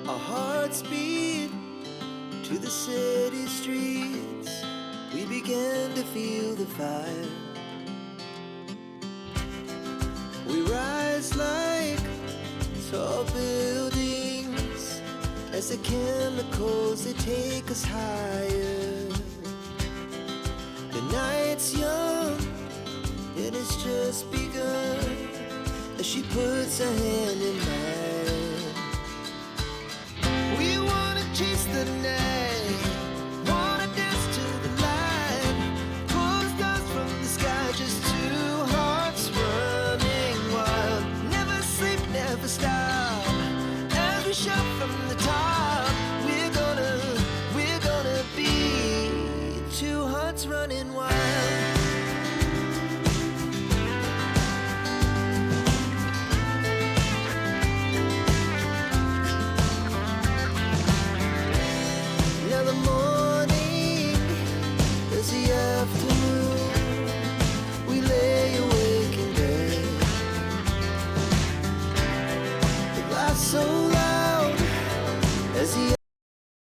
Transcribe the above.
Our hearts beat to the city streets. We began to feel the fire. We rise like tall buildings as the chemicals, they take us higher. The night's young and it's just begun as she puts her hand in mine. We wanna chase the night, wanna dance to the light, pull stars from the sky, just two hearts running wild. Never sleep, never stop, as we shout from the top. We're gonna be two hearts running wild. Now the morning is the afternoon. We lay awake in bed. The laughs so loud as the